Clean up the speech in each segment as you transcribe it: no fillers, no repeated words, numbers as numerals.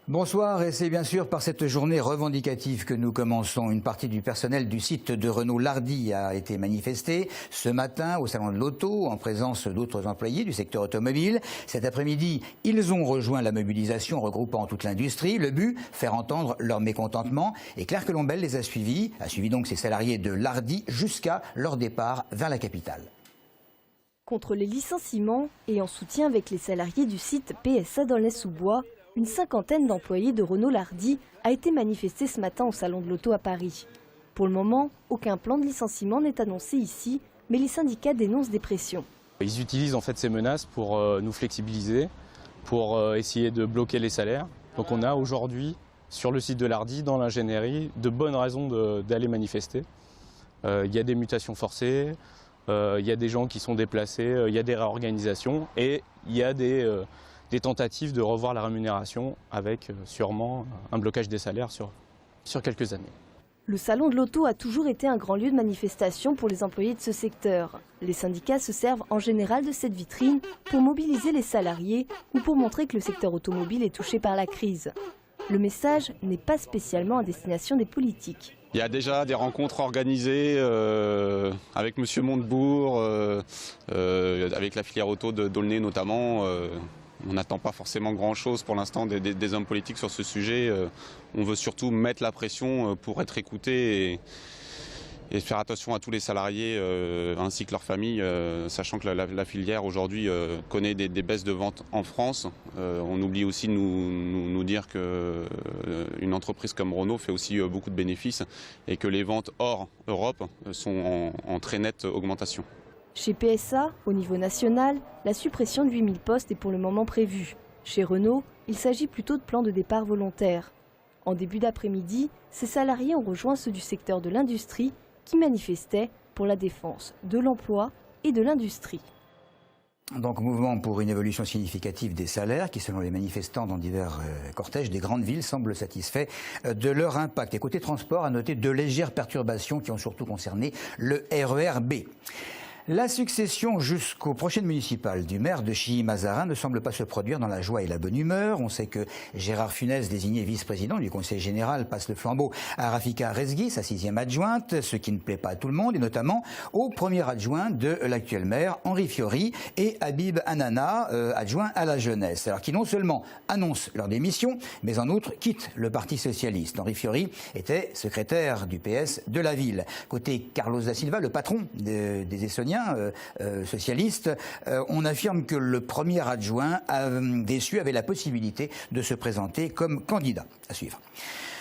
Bonsoir, et c'est bien sûr par cette journée revendicative que nous commençons. Une partie du personnel du site de Renault Lardy a été manifestée ce matin au salon de l'auto en présence d'autres employés du secteur automobile. Cet après-midi, ils ont rejoint la mobilisation regroupant toute l'industrie. Le but, faire entendre leur mécontentement. Et Claire Colombel les a suivi donc ces salariés de Lardy jusqu'à leur départ vers la capitale. Contre les licenciements et en soutien avec les salariés du site PSA d'Aulnay-sous-Bois, une cinquantaine d'employés de Renault Lardy a été manifestée ce matin au Salon de l'Auto à Paris. Pour le moment, aucun plan de licenciement n'est annoncé ici, mais les syndicats dénoncent des pressions. Ils utilisent en fait ces menaces pour nous flexibiliser, pour essayer de bloquer les salaires. Donc on a aujourd'hui, sur le site de Lardy, dans l'ingénierie, de bonnes raisons d'aller manifester. Il y a des mutations forcées, il y a des gens qui sont déplacés, il y a des réorganisations et il y a des tentatives de revoir la rémunération avec sûrement un blocage des salaires sur quelques années. Le salon de l'auto a toujours été un grand lieu de manifestation pour les employés de ce secteur. Les syndicats se servent en général de cette vitrine pour mobiliser les salariés ou pour montrer que le secteur automobile est touché par la crise. Le message n'est pas spécialement à destination des politiques. Il y a déjà des rencontres organisées avec M. Montebourg, avec la filière auto d'Aulnay notamment. On n'attend pas forcément grand-chose pour l'instant des hommes politiques sur ce sujet. On veut surtout mettre la pression pour être écouté et faire attention à tous les salariés ainsi que leurs familles, sachant que la filière aujourd'hui connaît des baisses de ventes en France. On oublie aussi de nous dire qu'une entreprise comme Renault fait aussi beaucoup de bénéfices et que les ventes hors Europe sont en très nette augmentation. Chez PSA, au niveau national, la suppression de 8000 postes est pour le moment prévue. Chez Renault, il s'agit plutôt de plans de départ volontaires. En début d'après-midi, ces salariés ont rejoint ceux du secteur de l'industrie qui manifestaient pour la défense de l'emploi et de l'industrie. Donc mouvement pour une évolution significative des salaires qui, selon les manifestants dans divers cortèges des grandes villes, semblent satisfaits de leur impact. Et côté transport, à noter de légères perturbations qui ont surtout concerné le RER B. La succession jusqu'aux prochaines municipales du maire de Chilly-Mazarin ne semble pas se produire dans la joie et la bonne humeur. On sait que Gérard Funès, désigné vice-président du Conseil général, passe le flambeau à Rafika Rezgui, sa 6e adjointe, ce qui ne plaît pas à tout le monde, et notamment au premier adjoint de l'actuel maire, Henri Fiori, et Habib Anana, adjoint à la jeunesse. Alors qui non seulement annoncent leur démission, mais en outre quittent le Parti socialiste. Henri Fiori était secrétaire du PS de la ville. Côté Carlos da Silva, le patron des Essonniens, socialiste, on affirme que le premier adjoint déçu avait la possibilité de se présenter comme candidat. À suivre.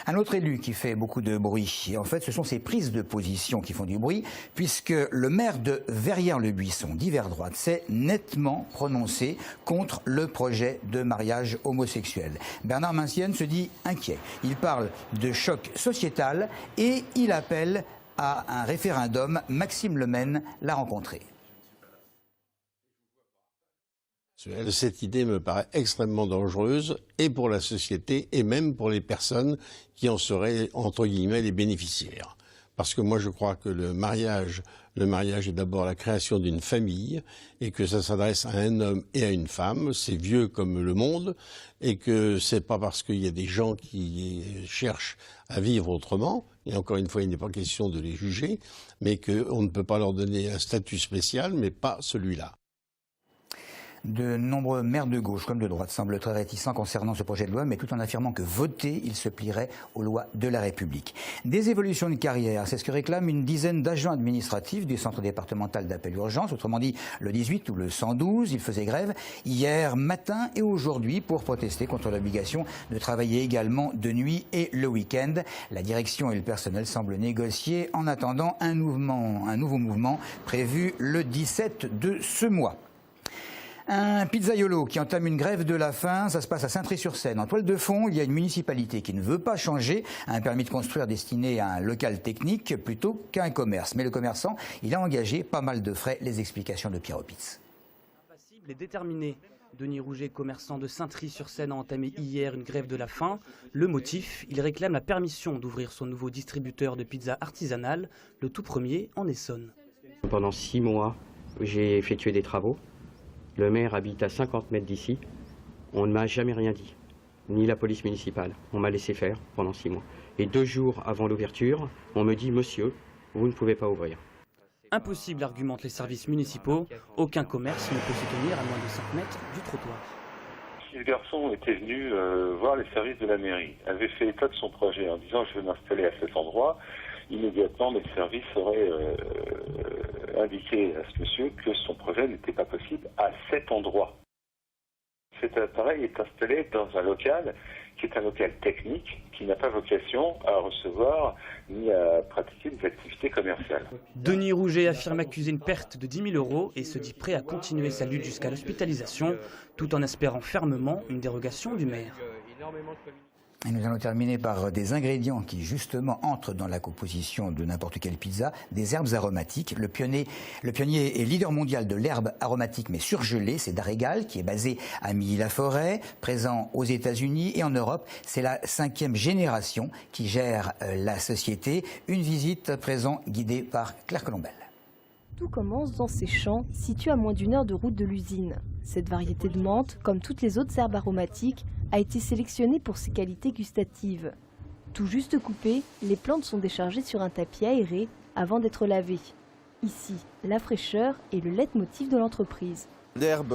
Un autre élu qui fait beaucoup de bruit, et en fait ce sont ses prises de position qui font du bruit, puisque le maire de Verrières-le-Buisson, d'hiver droite, s'est nettement prononcé contre le projet de mariage homosexuel. Bernard Mancienne se dit inquiet. Il parle de choc sociétal et il appelle à un référendum. Maxime Lemaine l'a rencontré. Cette idée me paraît extrêmement dangereuse, et pour la société, et même pour les personnes qui en seraient, entre guillemets, les bénéficiaires. Parce que moi, je crois que le mariage est d'abord la création d'une famille, et que ça s'adresse à un homme et à une femme, c'est vieux comme le monde, et que c'est pas parce qu'il y a des gens qui cherchent à vivre autrement, et encore une fois, il n'est pas question de les juger, mais qu'on ne peut pas leur donner un statut spécial, mais pas celui-là. De nombreux maires de gauche comme de droite semblent très réticents concernant ce projet de loi, mais tout en affirmant que voter, il se plierait aux lois de la République. Des évolutions de carrière, c'est ce que réclament une dizaine d'agents administratifs du centre départemental d'appel urgence, autrement dit le 18 ou le 112. Ils faisaient grève hier matin et aujourd'hui pour protester contre l'obligation de travailler également de nuit et le week-end. La direction et le personnel semblent négocier en attendant un nouveau mouvement prévu le 17 de ce mois. Un pizzaiolo qui entame une grève de la faim, ça se passe à Saint-Pré-sur-Seine. En toile de fond, il y a une municipalité qui ne veut pas changer un permis de construire destiné à un local technique plutôt qu'à un commerce. Mais le commerçant, il a engagé pas mal de frais. Les explications de Pierre Opitz. Impassible et déterminé, Denis Rouget, commerçant de Saint-Thry-sur-Seine, a entamé hier une grève de la faim. Le motif, il réclame la permission d'ouvrir son nouveau distributeur de pizza artisanale, le tout premier en Essonne. Pendant 6 mois, j'ai effectué des travaux. Le maire habite à 50 mètres d'ici. On ne m'a jamais rien dit, ni la police municipale. On m'a laissé faire pendant 6 mois. Et 2 jours avant l'ouverture, on me dit « Monsieur, vous ne pouvez pas ouvrir ». Impossible, argumentent les services municipaux. Aucun commerce ne peut se tenir à moins de 5 mètres du trottoir. 6 garçons étaient venus voir les services de la mairie, avaient fait état de son projet en disant je vais m'installer à cet endroit. Immédiatement, les services auraient indiqué à ce monsieur que son projet n'était pas possible à cet endroit. Cet appareil est installé dans un local qui est un local technique, qui n'a pas vocation à recevoir ni à pratiquer des activités commerciales. Denis Rouget affirme accuser une perte de 10 000 € et se dit prêt à continuer sa lutte jusqu'à l'hospitalisation, tout en espérant fermement une dérogation du maire. Et nous allons terminer par des ingrédients qui justement entrent dans la composition de n'importe quelle pizza, des herbes aromatiques. Le pionnier et leader mondial de l'herbe aromatique mais surgelée, c'est Darégal, qui est basé à Milly-la-Forêt, présent aux États-Unis et en Europe. C'est la 5e génération qui gère la société. Une visite à présent guidée par Claire Colombel. Tout commence dans ces champs, situés à moins d'1 heure de route de l'usine. Cette variété de menthe, comme toutes les autres herbes aromatiques, a été sélectionnée pour ses qualités gustatives. Tout juste coupées, les plantes sont déchargées sur un tapis aéré avant d'être lavées. Ici, la fraîcheur est le leitmotiv de l'entreprise. L'herbe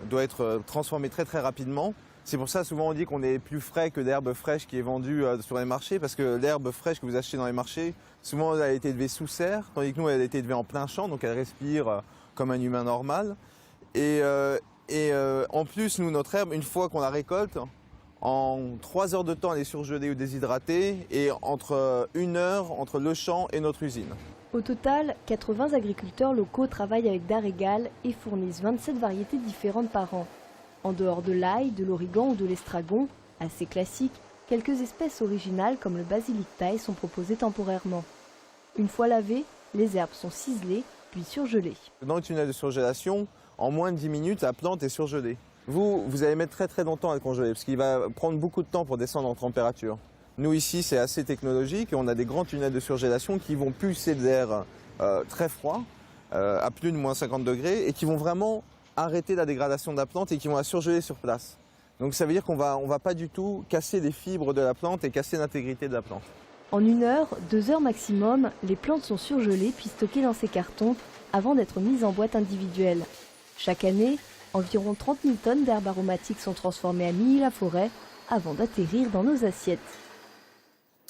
doit être transformée très rapidement. C'est pour ça souvent on dit qu'on est plus frais que l'herbe fraîche qui est vendue sur les marchés, parce que l'herbe fraîche que vous achetez dans les marchés, souvent elle a été élevée sous serre, tandis que nous elle a été élevée en plein champ, donc elle respire comme un humain normal. Et en plus, nous, notre herbe, une fois qu'on la récolte, en 3 heures de temps, elle est surgelée ou déshydratée, et entre 1 heure entre le champ et notre usine. Au total, 80 agriculteurs locaux travaillent avec Darégal et fournissent 27 variétés différentes par an. En dehors de l'ail, de l'origan ou de l'estragon, assez classiques, quelques espèces originales comme le basilic thaï sont proposées temporairement. Une fois lavées, les herbes sont ciselées puis surgelées. Dans le tunnel de surgélation, en moins de 10 minutes, la plante est surgelée. Vous allez mettre très longtemps à le congeler, parce qu'il va prendre beaucoup de temps pour descendre en température. Nous ici, c'est assez technologique, et on a des grands tunnels de surgélation qui vont pulser de l'air très froid, à plus de moins 50 degrés, et qui vont vraiment arrêter la dégradation de la plante et qui vont la surgeler sur place. Donc ça veut dire qu'on va pas du tout casser les fibres de la plante et casser l'intégrité de la plante. En 1 heure, 2 heures maximum, les plantes sont surgelées puis stockées dans ces cartons avant d'être mises en boîte individuelle. Chaque année, environ 30 000 tonnes d'herbes aromatiques sont transformées à Milly-la-Forêt avant d'atterrir dans nos assiettes.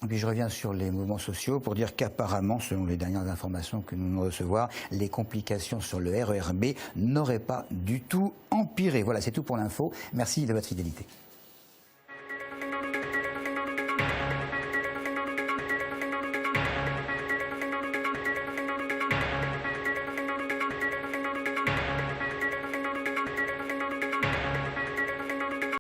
Et puis je reviens sur les mouvements sociaux pour dire qu'apparemment, selon les dernières informations que nous recevons, les complications sur le RER B n'auraient pas du tout empiré. Voilà, c'est tout pour l'info. Merci de votre fidélité.